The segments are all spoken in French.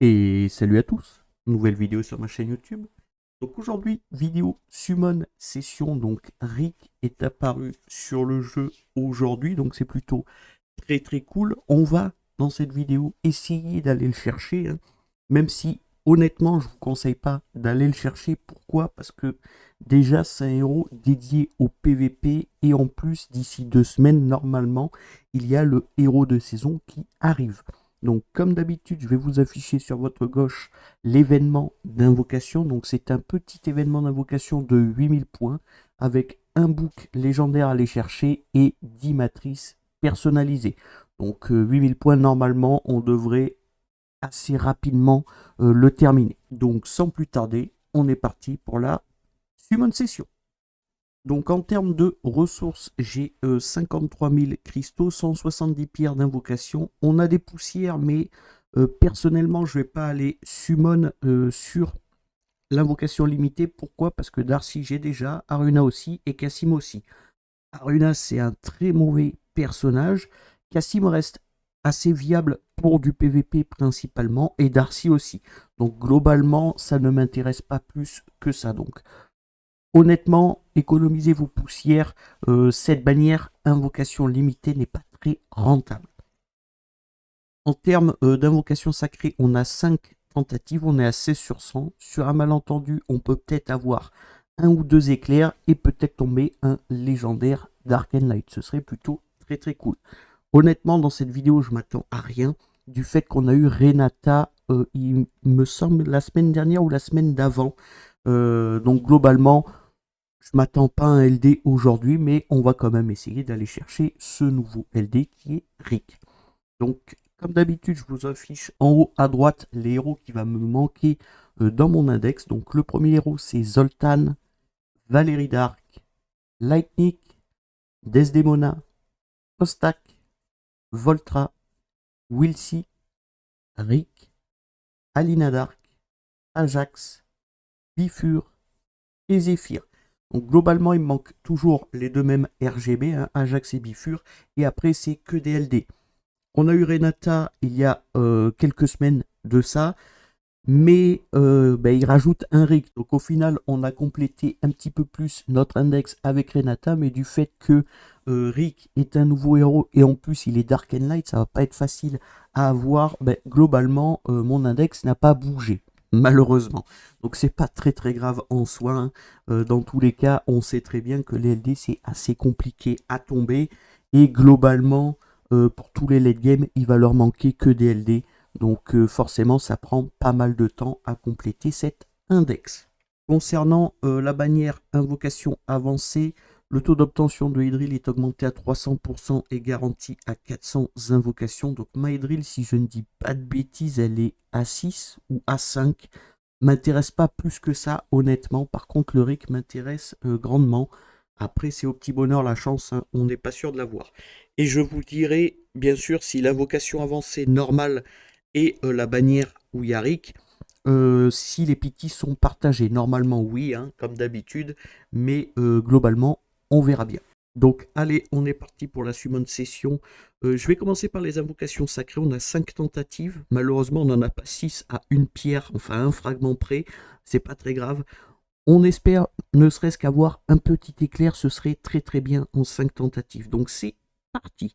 Et salut à tous, nouvelle vidéo sur ma chaîne YouTube. Donc aujourd'hui, vidéo Summon Session, donc Rick est apparu sur le jeu aujourd'hui, donc c'est plutôt très cool. On va dans cette vidéo essayer d'aller le chercher, hein, même si honnêtement je vous conseille pas d'aller le chercher. Pourquoi? Parce que déjà c'est un héros dédié au PVP et en plus d'ici 2 semaines normalement il y a le héros de saison qui arrive. Donc comme d'habitude je vais vous afficher sur votre gauche l'événement d'invocation. Donc c'est un petit événement d'invocation de 8000 points avec un book légendaire à aller chercher et 10 matrices personnalisées. Donc 8000 points normalement on devrait assez rapidement le terminer. Donc sans plus tarder, on est parti pour la summon session. Donc en termes de ressources, j'ai 53 000 cristaux, 170 pierres d'invocation. On a des poussières, mais personnellement, je ne vais pas aller summon sur l'invocation limitée. Pourquoi? Parce que Darcy, j'ai déjà, Aruna aussi et Cassim aussi. Aruna, c'est un très mauvais personnage. Cassim reste assez viable pour du PVP principalement et Darcy aussi. Donc globalement, ça ne m'intéresse pas plus que ça. Donc honnêtement, économisez vos poussières. Cette bannière invocation limitée n'est pas très rentable. En termes d'invocation sacrée, on a 5 tentatives, on est à 16 sur 100. Sur un malentendu, on peut peut-être avoir un ou deux éclairs et peut-être tomber un légendaire Dark and Light. Ce serait plutôt très cool. Honnêtement, dans cette vidéo, je m'attends à rien du fait qu'on a eu Renata, il me semble, la semaine dernière ou la semaine d'avant. Donc globalement, je m'attends pas à un LD aujourd'hui, mais on va quand même essayer d'aller chercher ce nouveau LD qui est Rick. Donc, comme d'habitude, je vous affiche en haut à droite les héros qui vont me manquer dans mon index. Donc, le premier héros, c'est Zoltan, Valérie Dark, Lightning, Desdemona, Kostak, Voltra, Wilsey, Rick, Alina Dark, Ajax, Bifur et Zephyr. Donc globalement, il me manque toujours les deux mêmes RGB, hein, Ajax et Bifur, et après c'est que des LD. On a eu Renata il y a quelques semaines de ça, mais il rajoute un Rick. Donc au final, on a complété un petit peu plus notre index avec Renata, mais du fait que Rick est un nouveau héros et en plus il est Dark and Light, ça va pas être facile à avoir. Globalement, mon index n'a pas bougé, malheureusement. Donc c'est pas très grave en soi, hein. Dans tous les cas, on sait très bien que les LD c'est assez compliqué à tomber et globalement, pour tous les late game, il va leur manquer que des LD. Donc forcément, ça prend pas mal de temps à compléter cet index. Concernant la bannière invocation avancée, le taux d'obtention de Hydril est augmenté à 300% et garanti à 400 invocations. Donc ma Hydril, si je ne dis pas de bêtises, elle est à 6 ou à 5. M'intéresse pas plus que ça, honnêtement. Par contre, le Rick m'intéresse grandement. Après, c'est au petit bonheur la chance, hein, on n'est pas sûr de l'avoir. Et je vous dirai, bien sûr, si l'invocation avancée normale et la bannière où il y a Rick, si les pitis sont partagés. Normalement, oui, hein, comme d'habitude, mais globalement, on verra bien. Donc, allez, on est parti pour la summon session. Je vais commencer par les invocations sacrées. On a 5 tentatives. Malheureusement, on n'en a pas 6 à une pierre, enfin un fragment près. C'est pas très grave. On espère ne serait-ce qu'avoir un petit éclair. Ce serait très bien en 5 tentatives. Donc, c'est parti.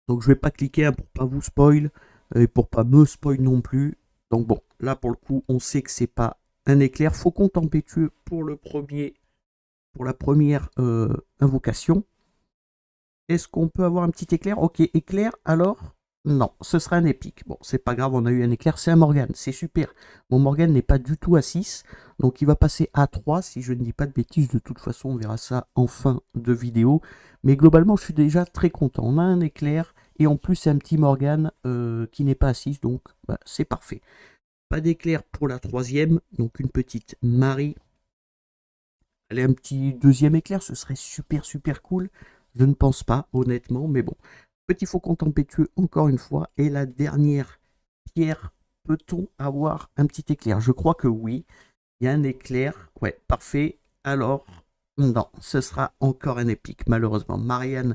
Donc je vais pas cliquer, hein, pour pas vous spoil et pour pas me spoil non plus. Donc bon, là pour le coup, on sait que c'est pas un éclair. Faucon tempétueux pour la première invocation. Est-ce qu'on peut avoir un petit éclair? Ok, éclair, alors non, ce sera un épique. Bon, c'est pas grave, on a eu un éclair, c'est un Morgane, c'est super. Mon Morgane n'est pas du tout à 6, donc il va passer à 3 si je ne dis pas de bêtises. De toute façon, on verra ça en fin de vidéo. Mais globalement, je suis déjà très content. On a un éclair et en plus, c'est un petit Morgane qui n'est pas à 6, donc c'est parfait. Pas d'éclair pour la troisième, donc une petite Marie. Allez, un petit deuxième éclair, ce serait super cool. Je ne pense pas, honnêtement, mais bon. Petit faucon tempétueux, encore une fois. Et la dernière pierre, peut-on avoir un petit éclair? Je crois que oui. Il y a un éclair. Ouais, parfait. Alors, non, ce sera encore un épique, malheureusement. Marianne,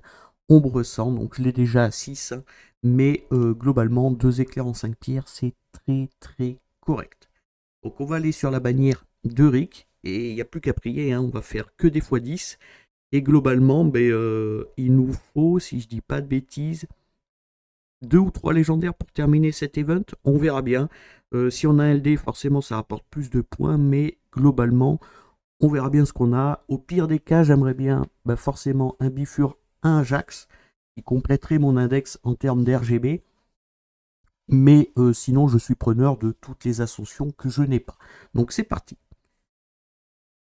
ombre sang, donc je l'ai déjà à 6, hein, mais globalement 2 éclairs en 5 pierres, c'est très correct. Donc on va aller sur la bannière de Rick, et il n'y a plus qu'à prier, hein, on va faire que des x10, et globalement, il nous faut, si je dis pas de bêtises, 2 ou 3 légendaires pour terminer cet event, on verra bien. Si on a un LD, forcément ça rapporte plus de points, mais globalement, on verra bien ce qu'on a. Au pire des cas, j'aimerais bien forcément un Bifur, un Ajax, qui compléterait mon index en termes d'RGB. Mais sinon, je suis preneur de toutes les ascensions que je n'ai pas. Donc c'est parti.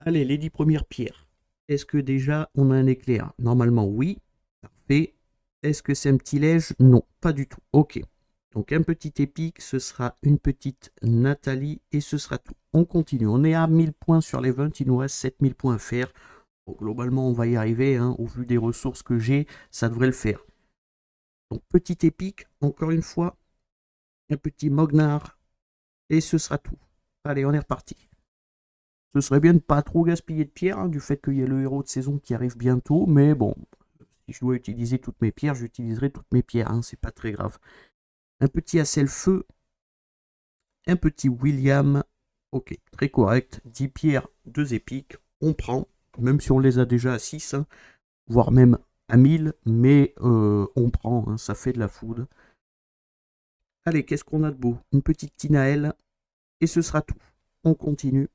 Allez, les 10 premières pierres. Est-ce que déjà on a un éclair? Normalement, oui. Parfait. Est-ce que c'est un petit lège? Non, pas du tout. Ok. Donc un petit épique, ce sera une petite Nathalie et ce sera tout. On continue. On est à 1000 points sur l'event. Il nous reste 7000 points à faire. Bon, globalement, on va y arriver. Hein. Au vu des ressources que j'ai, ça devrait le faire. Donc petit épique, encore une fois. Un petit Mognar. Et ce sera tout. Allez, on est reparti. Ce serait bien de ne pas trop gaspiller de pierres, hein, du fait qu'il y a le héros de saison qui arrive bientôt. Mais bon, si je dois utiliser toutes mes pierres, j'utiliserai toutes mes pierres. Hein, c'est pas très grave. Un petit Assel Feu. Un petit William. Ok, très correct. 10 pierres, 2 épiques. On prend, même si on les a déjà à 6, hein, voire même à 1000. Mais on prend, hein, ça fait de la food. Allez, qu'est-ce qu'on a de beau? Une petite Tinaël. Et ce sera tout. On continue.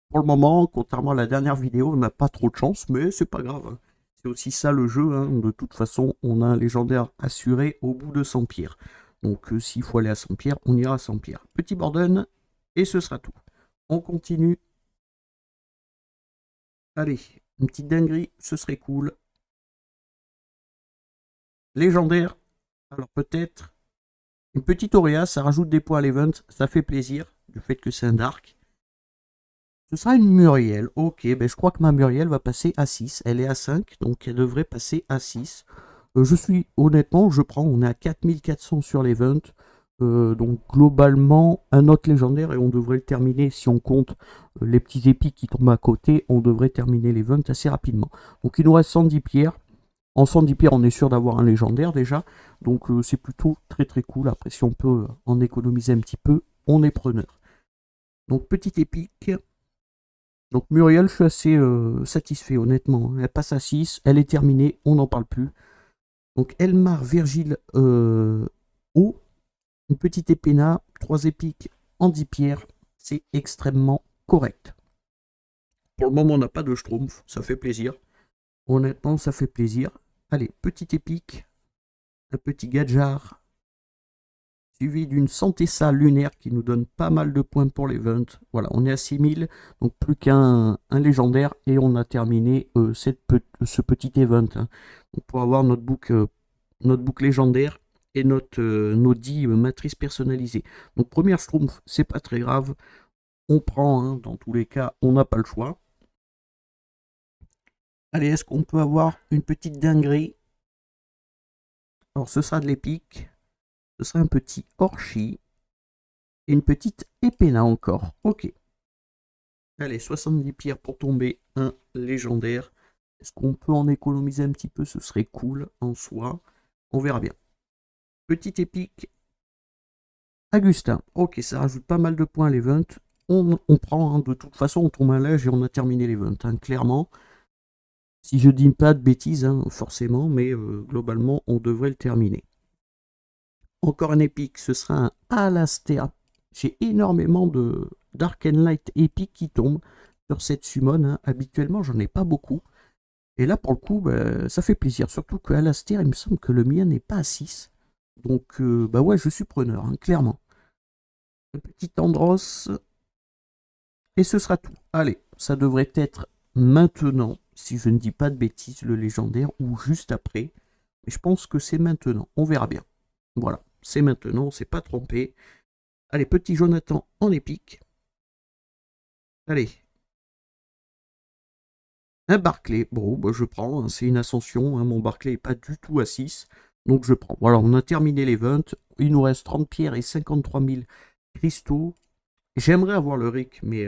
Pour le moment, contrairement à la dernière vidéo, on n'a pas trop de chance, mais c'est pas grave. C'est aussi ça le jeu, hein. De toute façon, on a un légendaire assuré au bout de 100 pierres. Donc s'il faut aller à 100 pierres, on ira à 100 pierres. Petit Borden, et ce sera tout. On continue. Allez, une petite dinguerie, ce serait cool. Légendaire, alors peut-être une petite Auréa, ça rajoute des points à l'event, ça fait plaisir, du fait que c'est un Dark. Ce sera une Muriel. Ok, je crois que ma Muriel va passer à 6. Elle est à 5, donc elle devrait passer à 6. Je suis, honnêtement, je prends, on est à 4400 sur l'event. Donc globalement, un autre légendaire et on devrait le terminer, si on compte les petits épiques qui tombent à côté, on devrait terminer l'event assez rapidement. Donc il nous reste 110 pierres. En 110 pierres, on est sûr d'avoir un légendaire déjà. Donc c'est plutôt très cool. Après, si on peut en économiser un petit peu, on est preneur. Donc petit épique. Donc Muriel, je suis assez satisfait, honnêtement. Elle passe à 6, elle est terminée, on n'en parle plus. Donc Elmar, Virgile, O, une petite épéna, 3 épiques en 10 pierres, c'est extrêmement correct. Pour le moment, on n'a pas de Schtroumpf, ça fait plaisir. Honnêtement, ça fait plaisir. Allez, petit épique, un petit Gadjar, suivi d'une Santessa lunaire qui nous donne pas mal de points pour l'event. Voilà, on est à 6000, donc plus qu'un légendaire et on a terminé ce petit event. Hein. Donc pour avoir notre book légendaire et nos 10 matrices personnalisées. Donc première Schtroumpf, c'est pas très grave, on prend, hein, dans tous les cas, on n'a pas le choix. Allez, est-ce qu'on peut avoir une petite dinguerie? Alors ce sera de l'épique. Ce sera un petit Orchi. Et une petite Épéna encore. Ok. Allez, 70 pierres pour tomber un légendaire. Est-ce qu'on peut en économiser un petit peu? Ce serait cool en soi. On verra bien. Petit épique. Agustin. Ok, ça rajoute pas mal de points à l'event. On prend, hein, de toute façon, on tombe un lège et on a terminé l'event, hein, clairement. Si je dis pas de bêtises, hein, forcément, mais globalement, on devrait le terminer. Encore un épique, ce sera un Alastea. J'ai énormément de Dark and Light épiques qui tombent sur cette summon. Hein. Habituellement, j'en ai pas beaucoup. Et là, pour le coup, ça fait plaisir. Surtout que Alastea, il me semble que le mien n'est pas à 6. Donc, ouais, je suis preneur, hein, clairement. Un petit Andros. Et ce sera tout. Allez, ça devrait être maintenant, si je ne dis pas de bêtises, le légendaire, ou juste après. Mais je pense que c'est maintenant. On verra bien. Voilà, c'est maintenant, on ne s'est pas trompé. Allez, petit Jonathan en épique. Allez. Un Barclay. Bon, je prends, hein, c'est une ascension. Hein, mon Barclay n'est pas du tout à 6. Donc je prends. Voilà, on a terminé l'event. Il nous reste 30 pierres et 53 000 cristaux. J'aimerais avoir le RIC, mais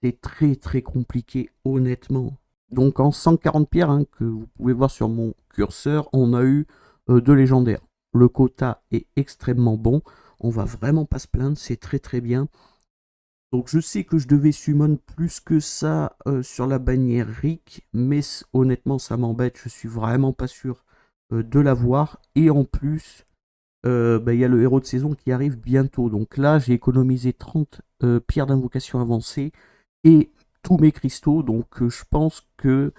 c'est très compliqué, honnêtement. Donc en 140 pierres, hein, que vous pouvez voir sur mon curseur, on a eu 2 légendaires. Le quota est extrêmement bon. On va vraiment pas se plaindre, c'est très très bien. Donc je sais que je devais summon plus que ça sur la bannière Rick, mais honnêtement ça m'embête, je suis vraiment pas sûr de l'avoir. Et en plus, il y a le héros de saison qui arrive bientôt. Donc là j'ai économisé 30 pierres d'invocation avancée et tous mes cristaux. Donc je pense que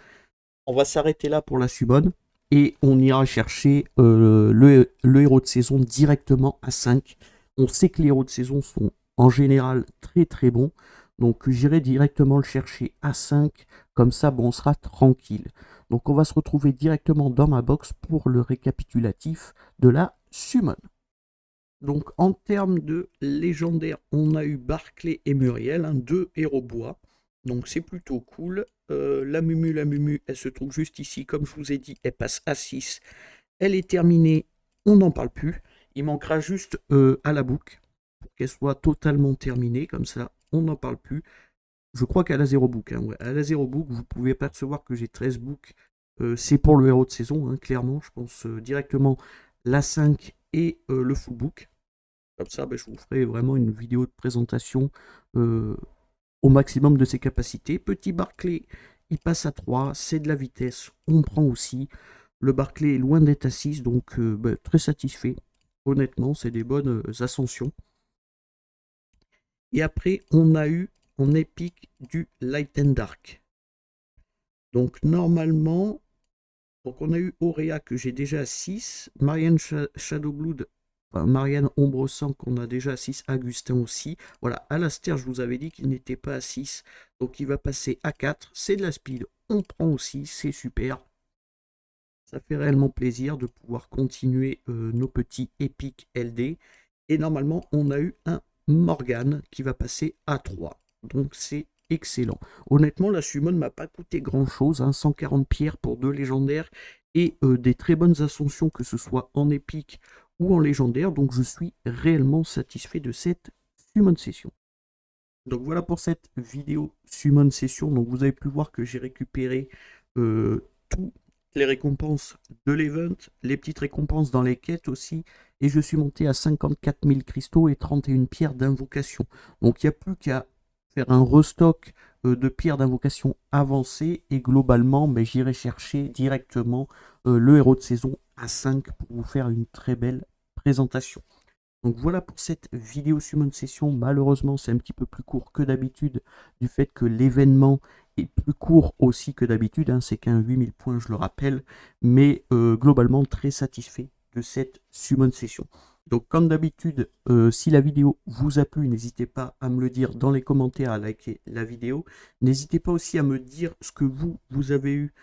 on va s'arrêter là pour la summon. Et on ira chercher le héros de saison directement à 5. On sait que les héros de saison sont en général très très bons. Donc j'irai directement le chercher à 5. Comme ça, bon, on sera tranquille. Donc on va se retrouver directement dans ma box pour le récapitulatif de la summon. Donc en termes de légendaire, on a eu Barclay et Muriel, hein, 2 héros bois. Donc c'est plutôt cool. La Mumu, elle se trouve juste ici. Comme je vous ai dit, elle passe à 6. Elle est terminée, on n'en parle plus. Il manquera juste à la boucle pour qu'elle soit totalement terminée. Comme ça, on n'en parle plus. Je crois qu'elle a 0 book. Hein, ouais. Elle a 0 book. Vous pouvez percevoir que j'ai 13 books. C'est pour le héros de saison, hein, clairement. Je pense directement la 5 et le full book. Comme ça, je vous ferai vraiment une vidéo de présentation au maximum de ses capacités. Petit Barclay, il passe à 3, c'est de la vitesse, on prend aussi. Le Barclay est loin d'être à 6, donc très satisfait. Honnêtement, c'est des bonnes ascensions. Et après, on a eu en épique du Light and Dark. Donc normalement, donc on a eu Auréa que j'ai déjà à 6, Marianne Shadowblood, Marianne Ombre Sang qu'on a déjà à 6, Augustin aussi. Voilà, Alastair, je vous avais dit qu'il n'était pas à 6, donc il va passer à 4. C'est de la speed, on prend aussi, c'est super. Ça fait réellement plaisir de pouvoir continuer nos petits épiques LD. Et normalement, on a eu un Morgan qui va passer à 3. Donc c'est excellent. Honnêtement, la summon m'a pas coûté grand chose, hein, 140 pierres pour 2 légendaires et des très bonnes ascensions, que ce soit en épique ou en légendaire. Donc je suis réellement satisfait de cette summon session. Donc voilà pour cette vidéo summon session. Donc vous avez pu voir que j'ai récupéré toutes les récompenses de l'event, les petites récompenses dans les quêtes aussi. Et je suis monté à 54 000 cristaux et 31 pierres d'invocation. Donc il n'y a plus qu'à faire un restock de pierres d'invocation avancées. Et globalement, j'irai chercher directement le héros de saison à 5 pour vous faire une très belle présentation. Donc voilà pour cette vidéo summon session. Malheureusement, c'est un petit peu plus court que d'habitude du fait que l'événement est plus court aussi que d'habitude. Hein, c'est qu'un 8000 points, je le rappelle. Mais globalement, très satisfait de cette summon session. Donc comme d'habitude, si la vidéo vous a plu, n'hésitez pas à me le dire dans les commentaires, à liker la vidéo. N'hésitez pas aussi à me dire ce que vous avez eu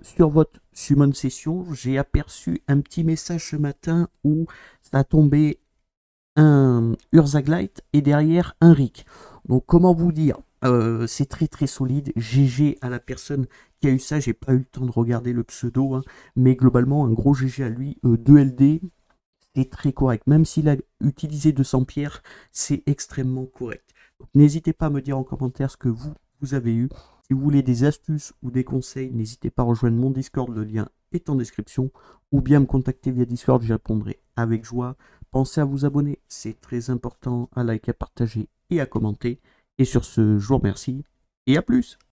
sur votre summon session. J'ai aperçu un petit message ce matin où ça a tombé un Urzaglite et derrière un Rick. Donc comment vous dire, c'est très très solide. GG à la personne qui a eu ça. J'ai pas eu le temps de regarder le pseudo, hein, mais globalement un gros GG à lui. 2 LD, c'est très correct. Même s'il a utilisé 200 pierres, c'est extrêmement correct. N'hésitez pas à me dire en commentaire ce que vous avez eu. Si vous voulez des astuces ou des conseils, n'hésitez pas à rejoindre mon Discord, le lien est en description, ou bien me contacter via Discord, j'y répondrai avec joie. Pensez à vous abonner, c'est très important, à liker, à partager et à commenter. Et sur ce, je vous remercie et à plus.